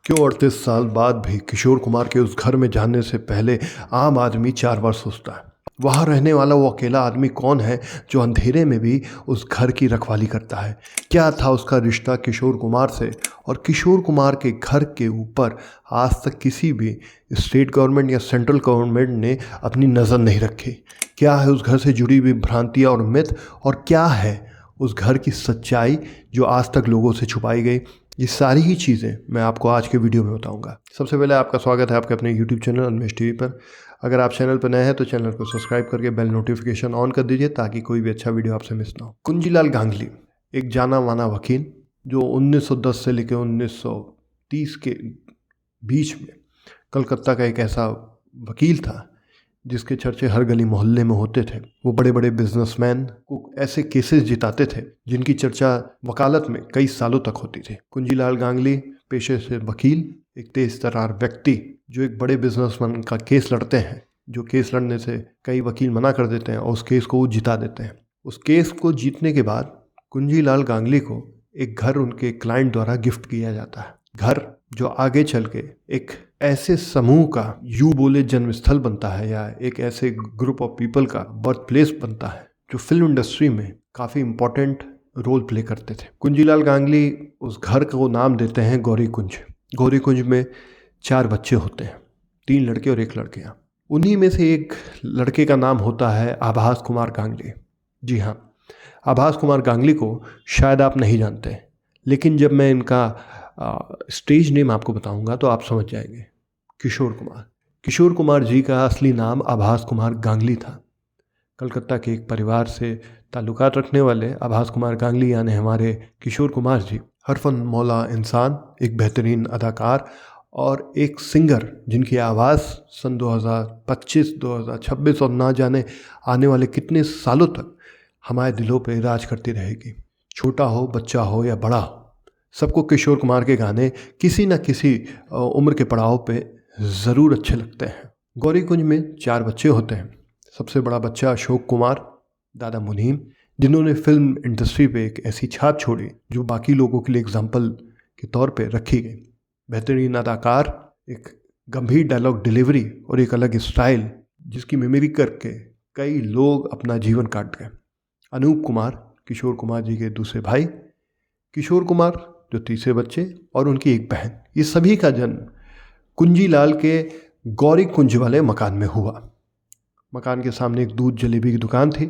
क्यों 38 साल बाद भी किशोर कुमार के उस घर में जाने से पहले आम आदमी 4 बार सोचता है। वहाँ रहने वाला वो अकेला आदमी कौन है जो अंधेरे में भी उस घर की रखवाली करता है? क्या था उसका रिश्ता किशोर कुमार से? और किशोर कुमार के घर के ऊपर आज तक किसी भी स्टेट गवर्नमेंट या सेंट्रल गवर्नमेंट ने अपनी नज़र नहीं रखी। क्या है उस घर से जुड़ी हुई भ्रांतियाँ और मिथ, और क्या है उस घर की सच्चाई जो आज तक लोगों से छुपाई गई? ये सारी ही चीज़ें मैं आपको आज के वीडियो में बताऊंगा। सबसे पहले आपका स्वागत है आपके अपने यूट्यूब चैनल अन्वेष टीवी पर। अगर आप चैनल पर नए हैं तो चैनल को सब्सक्राइब करके बेल नोटिफिकेशन ऑन कर दीजिए ताकि कोई भी अच्छा वीडियो आपसे मिस ना हो। कुंजीलाल गांगली एक जाना माना वकील जो 1910 से लेकर 1930 के बीच में कलकत्ता का एक ऐसा वकील था जिसके चर्चे हर गली मोहल्ले में होते थे। वो बड़े बड़े बिजनेसमैन को ऐसे केसेस जिताते थे जिनकी चर्चा वकालत में कई सालों तक होती थी। कुंजीलाल गांगली पेशे से वकील, एक तेज तर्रार व्यक्ति जो एक बड़े बिजनेसमैन का केस लड़ते हैं, जो केस लड़ने से कई वकील मना कर देते हैं और उस केस को वो जिता देते हैं। उस केस को जीतने के बाद कुंजीलाल गांगली को एक घर उनके क्लाइंट द्वारा गिफ्ट किया जाता है। घर जो आगे चल के एक ऐसे समूह का यूं बोले जन्मस्थल बनता है या एक ऐसे ग्रुप ऑफ पीपल का बर्थ प्लेस बनता है जो फिल्म इंडस्ट्री में काफ़ी इंपॉर्टेंट रोल प्ले करते थे। कुंजीलाल गांगली उस घर को नाम देते हैं गौरी कुंज। गौरी कुंज में 4 बच्चे होते हैं, 3 लड़के और 1 लड़कियाँ। उन्हीं में से एक लड़के का नाम होता है आभास कुमार गांगली। जी हाँ, आभास कुमार गांगली को शायद आप नहीं जानते, लेकिन जब मैं इनका स्टेज नेम आपको बताऊंगा तो आप समझ जाएंगे। किशोर कुमार जी का असली नाम आभास कुमार गांगली था। कलकत्ता के एक परिवार से ताल्लुकात रखने वाले आभास कुमार गांगली यानी हमारे किशोर कुमार जी हरफन मौला इंसान, एक बेहतरीन अदाकार और एक सिंगर जिनकी आवाज़ सन 2025, 2026 और ना जाने आने वाले कितने सालों तक हमारे दिलों पे राज करती रहेगी। छोटा हो, बच्चा हो या बड़ा हो, सबको किशोर कुमार के गाने किसी न किसी उम्र के पड़ाव पे ज़रूर अच्छे लगते हैं। गौरी कुंज में 4 बच्चे होते हैं। सबसे बड़ा बच्चा अशोक कुमार, दादा मुनीम, जिन्होंने फिल्म इंडस्ट्री पे एक ऐसी छाप छोड़ी जो बाकी लोगों के लिए एग्जाम्पल के तौर पे रखी गई। बेहतरीन अदाकार, एक गंभीर डायलॉग डिलीवरी और एक अलग स्टाइल जिसकी मेमोरी करके कई लोग अपना जीवन काट गए। अनूप कुमार, किशोर कुमार जी के दूसरे भाई, किशोर कुमार जो तीसरे बच्चे और उनकी एक बहन, ये सभी का जन्म कुंजीलाल के गौरी कुंज वाले मकान में हुआ। मकान के सामने एक दूध जलेबी की दुकान थी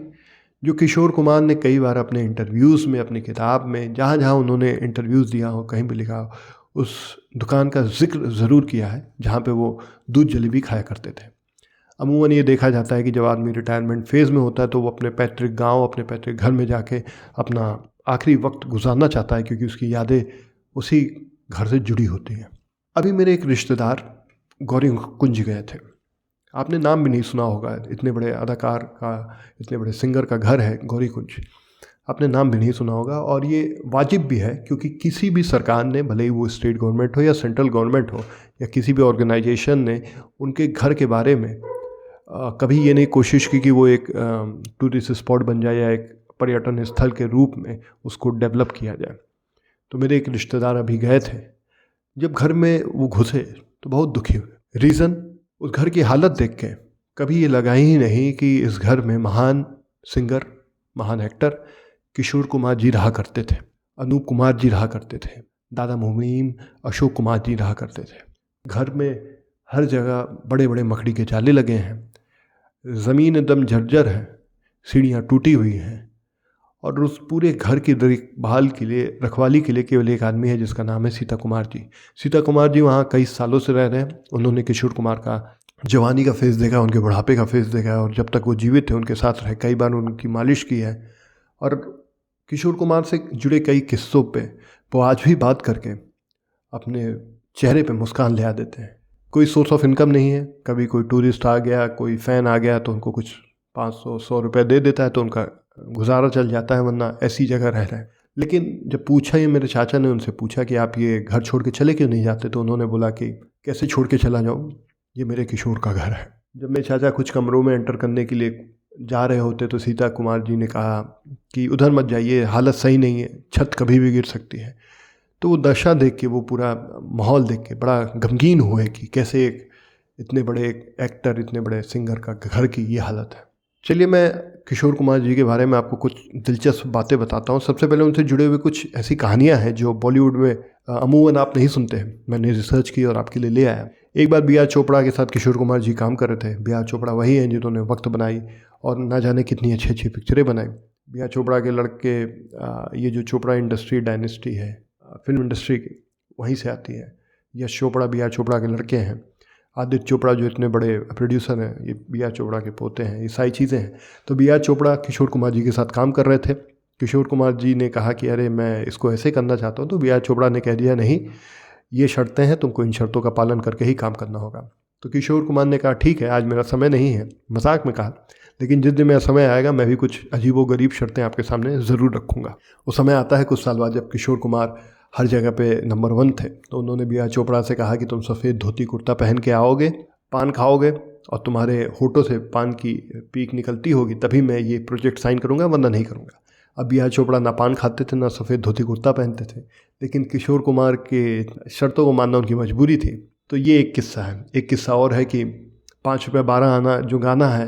जो किशोर कुमार ने कई बार अपने इंटरव्यूज़ में, अपनी किताब में, जहाँ जहाँ उन्होंने इंटरव्यूज़ दिया हो, कहीं भी लिखा हो, उस दुकान का जिक्र ज़रूर किया है जहाँ पे वो दूध जलेबी खाया करते थे। अमूमन ये देखा जाता है कि जब आदमी रिटायरमेंट फेज़ में होता है तो वो अपने पैतृक गांव, अपने पैतृक घर में जाके अपना आखिरी वक्त गुजारना चाहता है क्योंकि उसकी यादें उसी घर से जुड़ी होती हैं। अभी मेरे एक रिश्तेदार गौरी कुंज गए थे। आपने नाम भी नहीं सुना होगा, इतने बड़े अदाकार का, इतने बड़े सिंगर का घर है गौरी कुंज, आपने नाम भी नहीं सुना होगा। और ये वाजिब भी है क्योंकि किसी भी सरकार ने, भले ही वो स्टेट गवर्नमेंट हो या सेंट्रल गवर्नमेंट हो या किसी भी ऑर्गेनाइजेशन ने, उनके घर के बारे में कभी ये नहीं कोशिश की कि वो एक टूरिस्ट स्पॉट बन जाए या एक पर्यटन स्थल के रूप में उसको डेवलप किया जाए। तो मेरे एक रिश्तेदार अभी गए थे। जब घर में वो घुसे तो बहुत दुखी हुए। रीज़न, उस घर की हालत देख के कभी ये लगा ही नहीं कि इस घर में महान सिंगर, महान एक्टर किशोर कुमार जी रहा करते थे, अनूप कुमार जी रहा करते थे, दादा मुनीम, अशोक कुमार जी रहा करते थे। घर में हर जगह बड़े बड़े मकड़ी के जाले लगे हैं, ज़मीन एकदम जर्जर है, सीढ़ियाँ टूटी हुई हैं और उस पूरे घर की देखभाल के लिए, रखवाली के लिए केवल एक आदमी है जिसका नाम है सीता कुमार जी। सीता कुमार जी वहाँ कई सालों से रह रहे हैं। उन्होंने किशोर कुमार का जवानी का फेस देखा, उनके बुढ़ापे का फेस देखा और जब तक वो जीवित थे उनके साथ रहे, कई बार उनकी मालिश की है। और किशोर कुमार से जुड़े कई किस्सों पे वो आज भी बात करके अपने चेहरे पे मुस्कान ले आ देते हैं। कोई सोर्स ऑफ इनकम नहीं है, कभी कोई टूरिस्ट आ गया, कोई फ़ैन आ गया तो उनको कुछ 500-100 रुपये दे देता है तो उनका गुजारा चल जाता है, वरना ऐसी जगह रह रहे हैं। लेकिन जब पूछा, ये मेरे चाचा ने उनसे पूछा कि आप ये घर छोड़ के चले क्यों नहीं जाते, तो उन्होंने बोला कि कैसे छोड़ के चला जाऊँ, ये मेरे किशोर का घर है। जब मेरे चाचा कुछ कमरों में एंटर करने के लिए जा रहे होते तो सीता कुमार जी ने कहा कि उधर मत जाइए, हालत सही नहीं है, छत कभी भी गिर सकती है। तो वो दशा देख के, वो पूरा माहौल देख के बड़ा गमगीन हुए कि कैसे एक इतने बड़े एक्टर, इतने बड़े सिंगर का घर की ये हालत है। चलिए मैं किशोर कुमार जी के बारे में आपको कुछ दिलचस्प बातें बताता हूँ। सबसे पहले उनसे जुड़े हुए कुछ ऐसी कहानियाँ हैं जो बॉलीवुड में अमूमन आप नहीं सुनते हैं। मैंने रिसर्च की और आपके लिए ले आया। एक बार बी आर चोपड़ा के साथ किशोर कुमार जी काम कर रहे थे। बी आर चोपड़ा वही हैं जिन्होंने वक्त बनाई और ना जाने कितनी अच्छी अच्छी पिक्चरें बनाई। बी आर चोपड़ा के लड़के, ये जो चोपड़ा इंडस्ट्री डायनेस्टी है फिल्म इंडस्ट्री की, वहीं से आती है। यश चोपड़ा बी आर चोपड़ा के लड़के हैं। आदित्य चोपड़ा जो इतने बड़े प्रोड्यूसर हैं, ये बी आर चोपड़ा के पोते हैं। ये सारी चीज़ें हैं। तो बी आर चोपड़ा किशोर कुमार जी के साथ काम कर रहे थे। किशोर कुमार जी ने कहा कि अरे मैं इसको ऐसे करना चाहता हूँ। तो बी आर चोपड़ा ने कह दिया नहीं, ये शर्तें हैं, तुमको इन शर्तों का पालन करके ही काम करना होगा। तो किशोर कुमार ने कहा ठीक है, आज मेरा समय नहीं है, मजाक में कहा, लेकिन जिस दिन मेरा समय आएगा मैं भी कुछ अजीबोगरीब शर्तें आपके सामने ज़रूर रखूँगा। वो समय आता है कुछ साल बाद जब किशोर कुमार हर जगह पे नंबर 1 थे। तो उन्होंने बी आर चोपड़ा से कहा कि तुम सफ़ेद धोती कुर्ता पहन के आओगे, पान खाओगे और तुम्हारे होठों से पान की पीक निकलती होगी, तभी मैं ये प्रोजेक्ट साइन करूँगा, वरना नहीं करूँगा। अब बी आर चोपड़ा ना पान खाते थे, ना सफ़ेद धोती कुर्ता पहनते थे, लेकिन किशोर कुमार के शर्तों को मानना उनकी मजबूरी थी। तो ये एक किस्सा है। एक किस्सा और है कि 5 रुपये 12 आना जो गाना है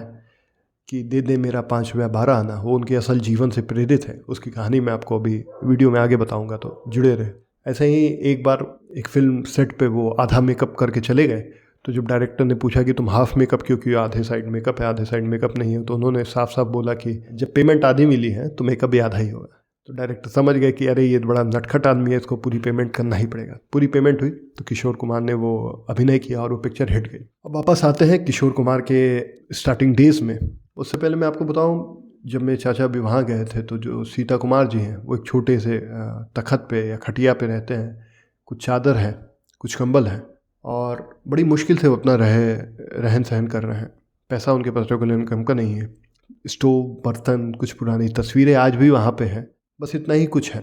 कि दे दे मेरा 5 रुपये 12 आना, वो उनके असल जीवन से प्रेरित है। उसकी कहानी मैं आपको अभी वीडियो में आगे बताऊंगा, तो जुड़े रहे। ऐसे ही एक बार एक फिल्म सेट पे वो आधा मेकअप करके चले गए। तो जब डायरेक्टर ने पूछा कि तुम हाफ मेकअप क्यों किया, आधे साइड मेकअप है आधे साइड मेकअप नहीं है, तो उन्होंने साफ साफ बोला कि जब पेमेंट आधी मिली है तो मेकअप भी आधा ही होगा। तो डायरेक्टर समझ गए कि अरे ये बड़ा नटखट आदमी है, इसको पूरी पेमेंट करना ही पड़ेगा। पूरी पेमेंट हुई तो किशोर कुमार ने वो अभिनय किया और वो पिक्चर हिट गई। अब वापस आते हैं किशोर कुमार के स्टार्टिंग डेज में। उससे पहले मैं आपको बताऊं, जब मेरे चाचा भी वहाँ गए थे तो जो सीता कुमार जी हैं वो एक छोटे से तखत पे या खटिया पे रहते हैं। कुछ चादर है, कुछ कंबल है और बड़ी मुश्किल से वो अपना रहन सहन कर रहे हैं। पैसा उनके पास रेगुलर इनकम का नहीं है। स्टोव, बर्तन, कुछ पुरानी तस्वीरें आज भी वहाँ पे हैं, बस इतना ही कुछ है।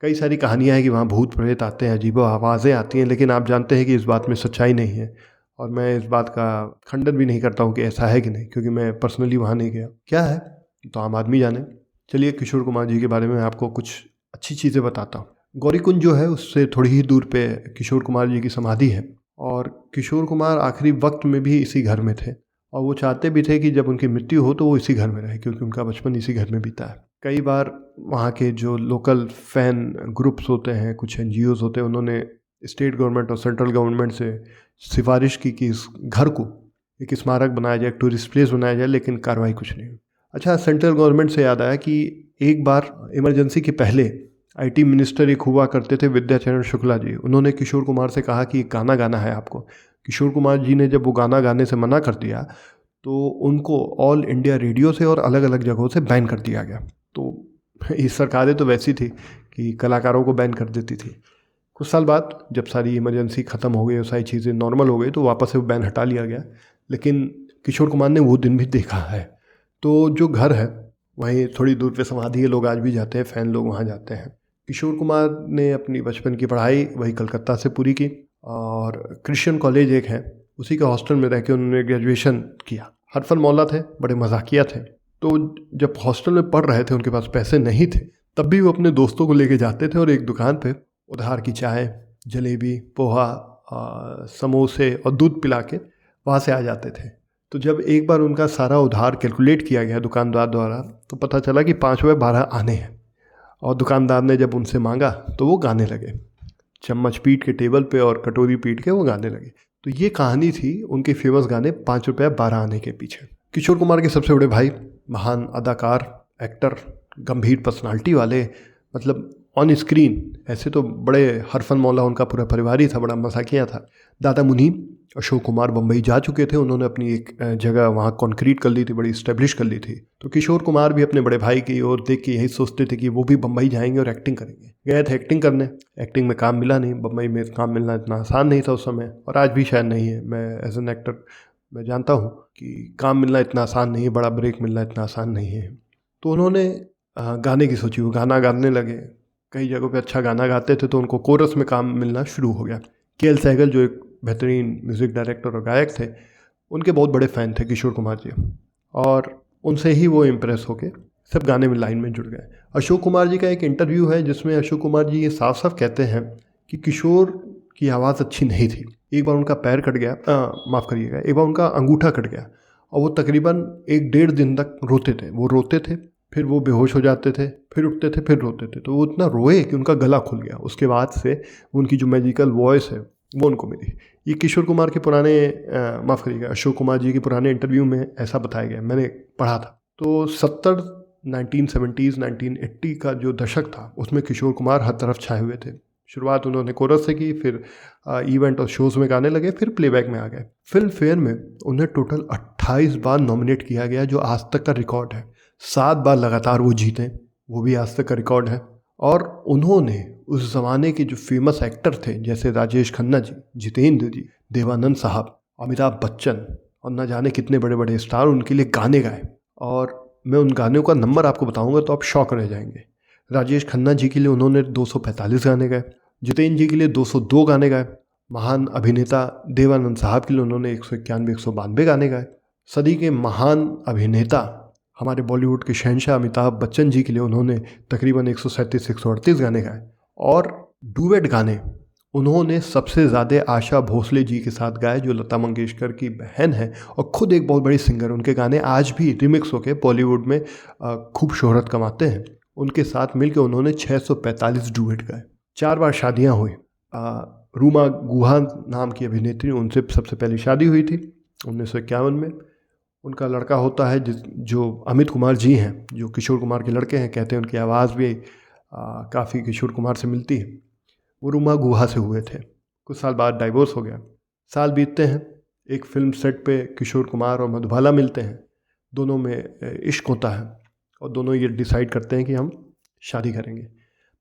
कई सारी कहानियाँ हैं कि वहाँ भूत प्रेत आते हैं, अजीब आवाज़ें आती हैं, लेकिन आप जानते हैं कि इस बात में सच्चाई नहीं है और मैं इस बात का खंडन भी नहीं करता हूँ कि ऐसा है कि नहीं, क्योंकि मैं पर्सनली वहाँ नहीं गया। क्या है तो आम आदमी जाने। चलिए किशोर कुमार जी के बारे में आपको कुछ अच्छी चीज़ें बताता हूँ। गौरीकुंज जो है उससे थोड़ी ही दूर पे किशोर कुमार जी की समाधि है और किशोर कुमार आखिरी वक्त में भी इसी घर में थे और वो चाहते भी थे कि जब उनकी मृत्यु हो तो वो इसी घर में रहे, क्योंकि उनका बचपन इसी घर में बीता है। कई बार वहाँ के जो लोकल फैन ग्रुप्स होते हैं, कुछ NGOs होते हैं, उन्होंने स्टेट गवर्नमेंट और सेंट्रल गवर्नमेंट से सिफारिश की कि इस घर को एक स्मारक बनाया जाए, टूरिस्ट प्लेस बनाया जाए, लेकिन कार्रवाई कुछ नहीं हुई। अच्छा, सेंट्रल गवर्नमेंट से याद आया कि एक बार इमरजेंसी के पहले IT मिनिस्टर एक हुआ करते थे, विद्याचरण शुक्ला जी। उन्होंने किशोर कुमार से कहा कि गाना गाना है आपको। किशोर कुमार जी ने जब वो गाना गाने से मना कर दिया तो उनको ऑल इंडिया रेडियो से और अलग अलग जगहों से बैन कर दिया गया। तो ये सरकारें तो वैसी थी कि कलाकारों को बैन कर देती थी। कुछ साल बाद जब सारी इमरजेंसी ख़त्म हो गई और सारी चीज़ें नॉर्मल हो गई तो वापस से वो बैन हटा लिया गया, लेकिन किशोर कुमार ने वो दिन भी देखा है। तो जो घर है वहीं थोड़ी दूर पे समाधि है, लोग आज भी जाते हैं, फ़ैन लोग वहाँ जाते हैं। किशोर कुमार ने अपनी बचपन की पढ़ाई वही कलकत्ता से पूरी की और क्रिश्चियन कॉलेज एक है, उसी के हॉस्टल में रह के उन्होंने ग्रेजुएशन किया। हरफन मौला थे, बड़े मजाकिया थे। तो जब हॉस्टल में पढ़ रहे थे, उनके पास पैसे नहीं थे, तब भी वो अपने दोस्तों को लेके जाते थे और एक दुकान पे उधार की चाय, जलेबी, पोहा, समोसे और दूध पिला के वहाँ से आ जाते थे। तो जब एक बार उनका सारा उधार कैलकुलेट किया गया दुकानदार द्वारा तो पता चला कि 5 रुपये 12 आने हैं और दुकानदार ने जब उनसे मांगा तो वो गाने लगे, चम्मच पीट के टेबल पे और कटोरी पीट के वो गाने लगे। तो ये कहानी थी उनके फेमस गाने 5 रुपये 12 आने के पीछे। किशोर कुमार के सबसे बड़े भाई, महान अदाकार, एक्टर, गंभीर पर्सनालिटी वाले, मतलब ऑन स्क्रीन ऐसे तो बड़े, हरफन मौला उनका पूरा परिवार ही था, बड़ा मजाकिया था। दादा मुनीम अशोक कुमार बम्बई जा चुके थे, उन्होंने अपनी एक जगह वहाँ कॉन्क्रीट कर ली थी, बड़ी इस्टेब्लिश कर ली थी। तो किशोर कुमार भी अपने बड़े भाई की ओर देख के यही सोचते थे कि वो भी बम्बई जाएंगे और एक्टिंग करेंगे। गए थे एक्टिंग करने, एक्टिंग में काम मिला नहीं। बम्बई में काम मिलना इतना आसान नहीं था उस समय, और आज भी शायद नहीं है। मैं एज एन एक्टर मैं जानता हूँ कि काम मिलना इतना आसान नहीं है, बड़ा ब्रेक मिलना इतना आसान नहीं है। तो उन्होंने गाने की सोची, वो गाना गाने लगे। कई जगहों पे अच्छा गाना गाते थे तो उनको कोरस में काम मिलना शुरू हो गया। KL सहगल जो एक बेहतरीन म्यूज़िक डायरेक्टर और गायक थे, उनके बहुत बड़े फ़ैन थे किशोर कुमार जी, और उनसे ही वो इम्प्रेस होके सब गाने में लाइन में जुड़ गए। अशोक कुमार जी का एक इंटरव्यू है जिसमें अशोक कुमार जी ये साफ साफ कहते हैं कि किशोर की आवाज़ अच्छी नहीं थी। एक बार उनका पैर कट गया, माफ़ करिएगा, एक बार उनका अंगूठा कट गया और वो तकरीबन 1-1.5 दिन तक रोते थे। वो रोते थे, फिर वो बेहोश हो जाते थे, फिर उठते थे, फिर रोते थे। तो वो इतना रोए कि उनका गला खुल गया। उसके बाद से उनकी जो मैजिकल वॉइस है वो उनको मिली। ये किशोर कुमार के पुराने, माफ़ करिएगा, अशोक कुमार जी के पुराने इंटरव्यू में ऐसा बताया गया, मैंने पढ़ा था। तो 1970s 1980 का जो दशक था उसमें किशोर कुमार हर तरफ छाए हुए थे। शुरुआत उन्होंने कोरस से की, फिर इवेंट और शोज़ में गाने लगे, फिर प्लेबैक में आ गए। फिल्म फेयर में उन्हें टोटल 28 बार नॉमिनेट किया गया, जो आज तक का रिकॉर्ड है। 7 बार लगातार वो जीते, वो भी आज तक का रिकॉर्ड है। और उन्होंने उस ज़माने के जो फेमस एक्टर थे जैसे राजेश खन्ना जी, जितेंद्र जी, देवानंद साहब, अमिताभ बच्चन और न जाने कितने बड़े बड़े स्टार, उनके लिए गाने गाए। और मैं उन गानों का नंबर आपको बताऊंगा तो आप शॉक रह जाएंगे। राजेश खन्ना जी के लिए उन्होंने 245 गाने गाए, जितेंद्र जी के लिए 202 गाने गाए, महान अभिनेता देवानंद साहब के लिए उन्होंने 191-192 गाने गाए, सदी के महान अभिनेता हमारे बॉलीवुड के शहंशाह अमिताभ बच्चन जी के लिए उन्होंने तकरीबन 137-138 गाने गाए। और डुएट गाने उन्होंने सबसे ज़्यादा आशा भोसले जी के साथ गाए, जो लता मंगेशकर की बहन है और ख़ुद एक बहुत बड़ी सिंगर। उनके गाने आज भी रिमिक्स होकर बॉलीवुड में खूब शोहरत कमाते हैं। उनके साथ मिलकर उन्होंने 645 डुएट गाए। 4 बार शादियां हुई। रूमा गुहा नाम की अभिनेत्री, उनसे सबसे पहले शादी हुई थी 1951 में। उनका लड़का होता है जो अमित कुमार जी हैं, जो किशोर कुमार के लड़के हैं। कहते हैं उनकी आवाज़ भी काफ़ी किशोर कुमार से मिलती है। वो रूमा गुहा से हुए थे। कुछ साल बाद डाइवोर्स हो गया। साल बीतते हैं, एक फिल्म सेट पे किशोर कुमार और मधुबाला मिलते हैं। दोनों में इश्क होता है और दोनों ये डिसाइड करते हैं कि हम शादी करेंगे।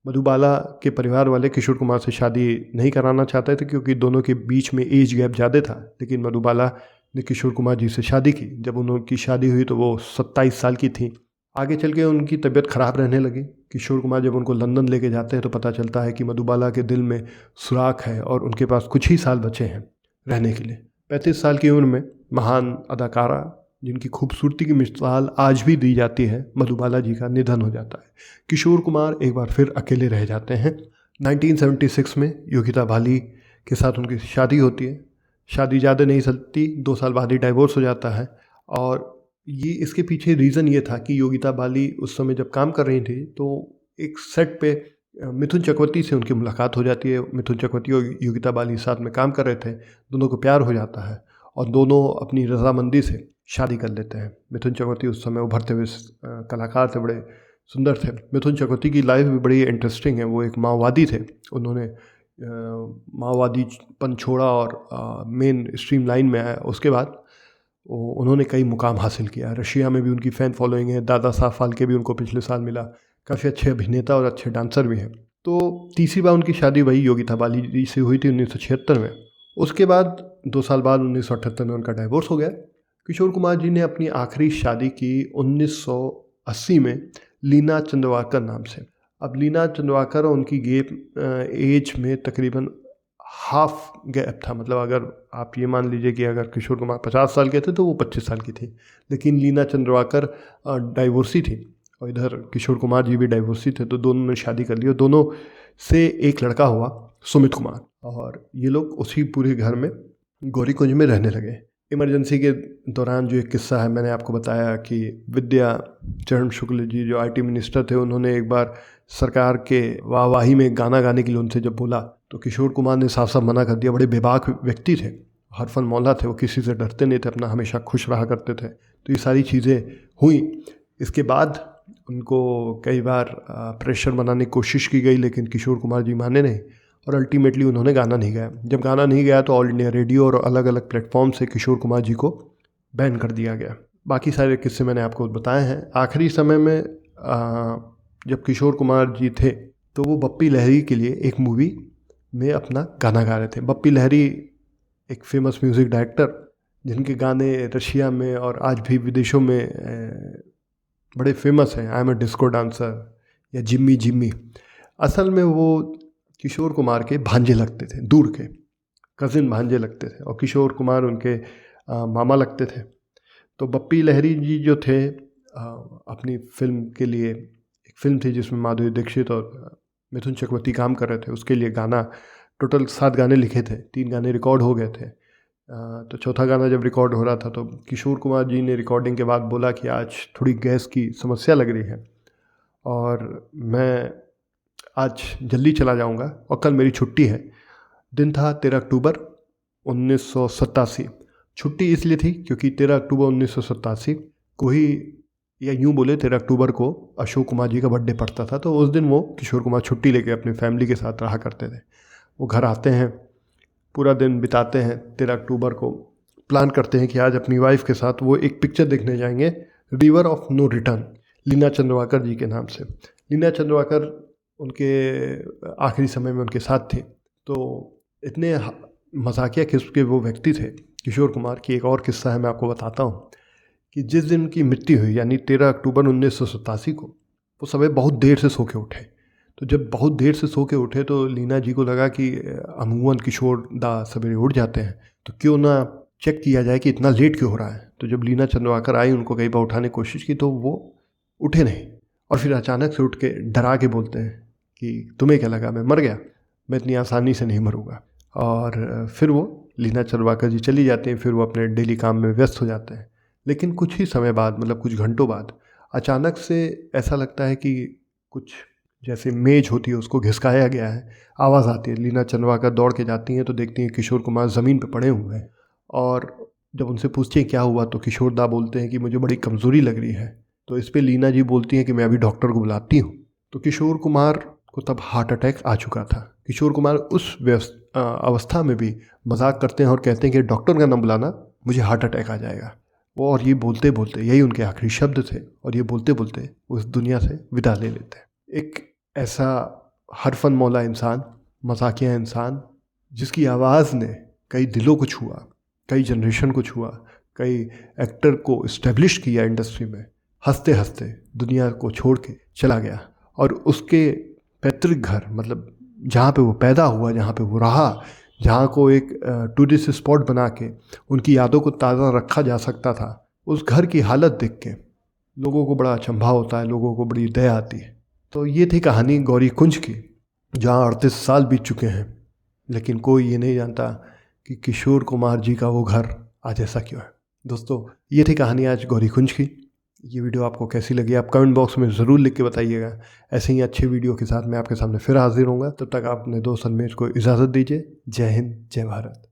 मधुबाला के परिवार वाले किशोर कुमार से शादी नहीं कराना चाहते थे क्योंकि दोनों के बीच में एज गैप ज़्यादा था। लेकिन मधुबाला ने किशोर कुमार जी से शादी की। जब उनकी शादी हुई तो वो 27 साल की थी। आगे चल के उनकी तबीयत ख़राब रहने लगी। किशोर कुमार जब उनको लंदन लेके जाते हैं तो पता चलता है कि मधुबाला के दिल में सुराख है और उनके पास कुछ ही साल बचे हैं रहने के लिए। 35 साल की उम्र में महान अदाकारा, जिनकी खूबसूरती की मिसाल आज भी दी जाती है, मधुबाला जी का निधन हो जाता है। किशोर कुमार एक बार फिर अकेले रह जाते हैं। 1976 में योगिता बाली के साथ उनकी शादी होती है। शादी ज़्यादा नहीं चलती, 2 साल बाद ही डाइवोर्स हो जाता है। और ये इसके पीछे रीज़न ये था कि योगिता बाली उस समय जब काम कर रही थी तो एक सेट पे मिथुन चक्रवर्ती से उनकी मुलाकात हो जाती है। मिथुन चक्रवर्ती और योगिता बाली साथ में काम कर रहे थे। दोनों को प्यार हो जाता है और दोनों अपनी रजामंदी से शादी कर लेते हैं। मिथुन चक्रवर्ती उस समय उभरते हुए कलाकार थे, बड़े सुंदर थे। मिथुन चक्रवर्ती की लाइफ भी बड़ी इंटरेस्टिंग है। वो एक माओवादी थे। उन्होंने माओवादीपन छोड़ा और मेन स्ट्रीम लाइन में आया। उसके बाद उन्होंने कई मुकाम हासिल किया। रशिया में भी उनकी फ़ैन फॉलोइंग है। दादा साहब फाल्के भी उनको पिछले साल मिला। काफ़ी अच्छे अभिनेता और अच्छे डांसर भी हैं। तो तीसरी बार उनकी शादी वही योगिता बाली जी से हुई थी 1976 में। उसके बाद 2 साल बाद 1978 में उनका डाइवोर्स हो गया। किशोर कुमार जी ने अपनी आखिरी शादी की 1980 में लीना चंद्रवाकर नाम से। अब लीना चंद्रवाकर और उनकी एज में तकरीबन हाफ गैप था। मतलब अगर आप ये मान लीजिए कि अगर किशोर कुमार 50 साल के थे तो वो 25 साल की थी। लेकिन लीना चंद्रवाकर डाइवोर्सी थी और इधर किशोर कुमार जी भी डाइवोर्सी थे। तो दोनों ने शादी कर ली और दोनों से एक लड़का हुआ, सुमित कुमार। और ये लोग उसी पूरे घर में गौरीकुंज में रहने लगे। इमरजेंसी के दौरान जो एक किस्सा है, मैंने आपको बताया कि विद्या चरण शुक्ल जी जो IT मिनिस्टर थे, उन्होंने एक बार सरकार के वाहवाही में गाना गाने के लिए उनसे जब बोला तो किशोर कुमार ने साफ साफ मना कर दिया। बड़े बेबाक व्यक्ति थे, हरफन मौला थे, वो किसी से डरते नहीं थे, अपना हमेशा खुश रहा करते थे। तो ये सारी चीज़ें हुई। इसके बाद उनको कई बार प्रेशर बनाने की कोशिश की गई, लेकिन किशोर कुमार जी माने नहीं और अल्टीमेटली उन्होंने गाना नहीं गाया। जब गाना नहीं गाया तो ऑल इंडिया रेडियो और अलग अलग प्लेटफॉर्म से किशोर कुमार जी को बैन कर दिया गया। बाकी सारे किस्से मैंने आपको बताए हैं। आखिरी समय में जब किशोर कुमार जी थे तो वो बप्पी लहरी के लिए एक मूवी में अपना गाना गा रहे थे। बप्पी लहरी एक फेमस म्यूज़िक डायरेक्टर, जिनके गाने रशिया में और आज भी विदेशों में बड़े फेमस हैं। I am a disco dancer या जिम्मी जिम्मी। असल में वो किशोर कुमार के भांजे लगते थे, दूर के कज़िन भांजे लगते थे और किशोर कुमार उनके मामा लगते थे। तो बप्पी लहरी जी जो थे अपनी फिल्म के लिए, एक फिल्म थी जिसमें माधुरी दीक्षित और मिथुन चक्रवर्ती काम कर रहे थे, उसके लिए गाना, टोटल 7 गाने लिखे थे, 3 गाने रिकॉर्ड हो गए थे। तो चौथा गाना जब रिकॉर्ड हो रहा था तो किशोर कुमार जी ने रिकॉर्डिंग के बाद बोला कि आज थोड़ी गैस की समस्या लग रही है और मैं आज जल्दी चला जाऊंगा और कल मेरी छुट्टी है। दिन था 13 अक्टूबर 1987। छुट्टी इसलिए थी क्योंकि 13 अक्टूबर 1987 को ही, या यूँ बोले 13 अक्टूबर को अशोक कुमार जी का बर्थडे पड़ता था, तो उस दिन वो किशोर कुमार छुट्टी लेके अपनी फैमिली के साथ रहा करते थे। वो घर आते हैं, पूरा दिन बिताते हैं। 13 अक्टूबर को प्लान करते हैं कि आज अपनी वाइफ के साथ वो एक पिक्चर देखने जाएंगे, river of no return, Leena Chandravakar ji के नाम से। लीना चंद्रवाकर उनके आखिरी समय में उनके साथ थे। तो इतने मजाकिया किस्म के वो व्यक्ति थे किशोर कुमार की। एक और किस्सा है, मैं आपको बताता हूँ कि जिस दिन उनकी मृत्यु हुई यानी 13 अक्टूबर 1987 को, वो सुबह बहुत देर से सो के उठे। तो जब बहुत देर से सो के उठे तो लीना जी को लगा कि अमूमन किशोर दा सवेरे उठ जाते हैं, तो क्यों ना चेक किया जाए कि इतना लेट क्यों हो रहा है। तो जब लीना चंद्रवाकर आई, उनको कई बार उठाने की कोशिश की तो वो उठे नहीं, और फिर अचानक से उठ के डरा के बोलते हैं कि तुम्हें क्या लगा मैं मर गया, मैं इतनी आसानी से नहीं मरूंगा। और फिर वो लीना चंद्रवाकर जी चली जाती हैं, फिर वो अपने डेली काम में व्यस्त हो जाते हैं। लेकिन कुछ ही समय बाद, मतलब कुछ घंटों बाद, अचानक से ऐसा लगता है कि कुछ जैसे मेज होती है उसको घिसकाया गया है, आवाज़ आती है। लीना चंद्रवाकर दौड़ के जाती हैं तो देखती हैं किशोर कुमार ज़मीन पे पड़े हुए हैं। और जब उनसे पूछती हैं क्या हुआ तो किशोर दा बोलते हैं कि मुझे बड़ी कमज़ोरी लग रही है। तो इस पर लीना जी बोलती हैं कि मैं अभी डॉक्टर को बुलाती हूँ। तो किशोर कुमार को तब हार्ट अटैक आ चुका था। किशोर कुमार उस अवस्था में भी मजाक करते हैं और कहते हैं कि डॉक्टर का नाम बुलाना, मुझे हार्ट अटैक आ जाएगा। वो और ये बोलते बोलते, यही उनके आखिरी शब्द थे, और ये बोलते बोलते वो इस दुनिया से विदा ले लेते हैं। एक ऐसा हरफन मौला इंसान, मजाकिया इंसान, जिसकी आवाज़ ने कई दिलों को छुआ, कई जनरेशन को छुआ, कई एक्टर को इस्टेब्लिश किया इंडस्ट्री में, हंसते हंसते दुनिया को छोड़ के चला गया। और उसके पैतृक घर, मतलब जहाँ पे वो पैदा हुआ, जहाँ पे वो रहा, जहाँ को एक टूरिस्ट स्पॉट बना के उनकी यादों को ताज़ा रखा जा सकता था, उस घर की हालत देख के लोगों को बड़ा अचंभा होता है, लोगों को बड़ी दया आती है। तो ये थी कहानी गौरी कुंज की, जहाँ 38 साल बीत चुके हैं, लेकिन कोई ये नहीं जानता कि किशोर कुमार जी का वो घर आज ऐसा क्यों है। दोस्तों, ये थी कहानी आज गौरी कुंज की। ये वीडियो आपको कैसी लगी आप कमेंट बॉक्स में ज़रूर लिख के बताइएगा। ऐसे ही अच्छे वीडियो के साथ मैं आपके सामने फिर हाजिर होऊंगा। तब तक आप अपने दोस्त अनमेश को इजाज़त दीजिए। जय हिंद, जय भारत।